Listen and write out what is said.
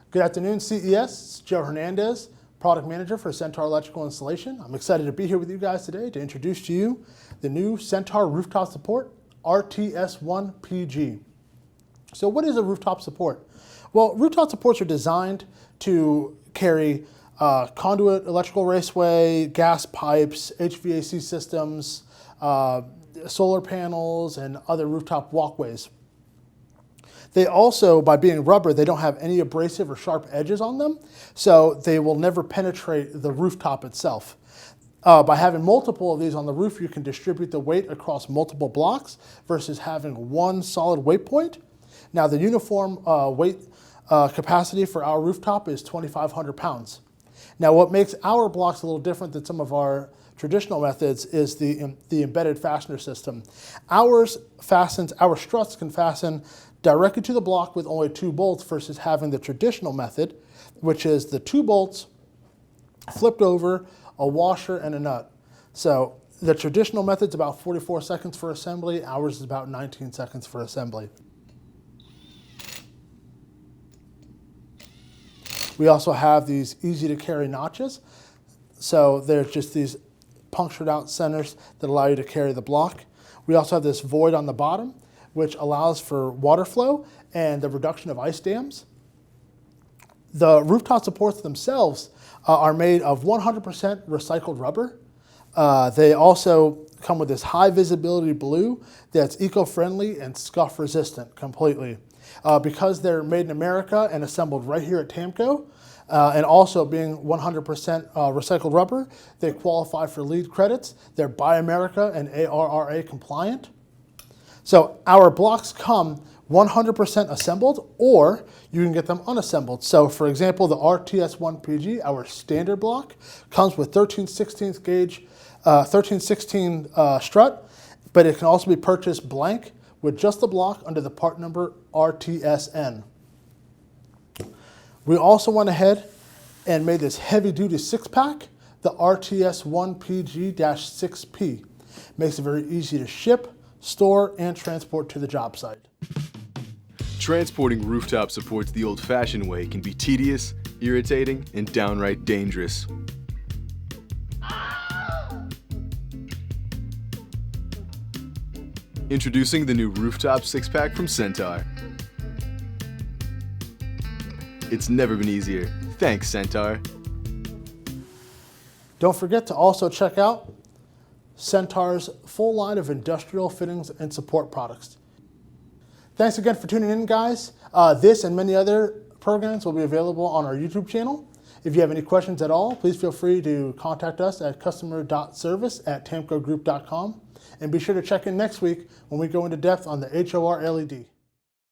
Good afternoon, CES. It's Joe Hernandez, Product Manager for Centaur Electrical Installation. I'm excited to be here with you guys today to introduce to you the new Centaur Rooftop Support RTS1PG. So what is a rooftop support? Well, rooftop supports are designed to carry conduit, electrical raceway, gas pipes, HVAC systems, solar panels, and other rooftop walkways. They also, by being rubber, they don't have any abrasive or sharp edges on them, so they will never penetrate the rooftop itself. By having multiple of these on the roof, you can distribute the weight across multiple blocks versus having one solid weight point. Now, the uniform weight capacity for our rooftop is 2,500 pounds. Now, what makes our blocks a little different than some of our traditional methods is the embedded fastener system. Our struts can fasten directly to the block with only 2 bolts versus having the traditional method, which is the 2 bolts flipped over, a washer, and a nut. So the traditional method's about 44 seconds for assembly. Ours is about 19 seconds for assembly. We also have these easy to carry notches. So they're just these punctured out centers that allow you to carry the block. We also have this void on the bottom, which allows for water flow and the reduction of ice dams. The rooftop supports themselves are made of 100% recycled rubber. They also come with this high visibility blue that's eco-friendly and scuff resistant completely. Because they're made in America and assembled right here at Tamco, and also being 100% recycled rubber, they qualify for LEED credits. They're Buy America and ARRA compliant. So our blocks come 100% assembled, or you can get them unassembled. So for example, the RTS1PG, our standard block, comes with 13/16 gauge, 13/16 strut, but it can also be purchased blank with just the block under the part number RTSN. We also went ahead and made this heavy-duty 6-pack, the RTS1PG-6P. Makes it very easy to ship, store, and transport to the job site. Transporting rooftop supports the old-fashioned way can be tedious, irritating, and downright dangerous. Introducing the new Rooftop 6-pack from Centaur. It's never been easier. Thanks, Centaur. Don't forget to also check out Centaur's full line of industrial fittings and support products. Thanks again for tuning in, guys. This and many other programs will be available on our YouTube channel. If you have any questions at all, please feel free to contact us at customer.service@tamcogroup.com. And be sure to check in next week when we go into depth on the HOR LED.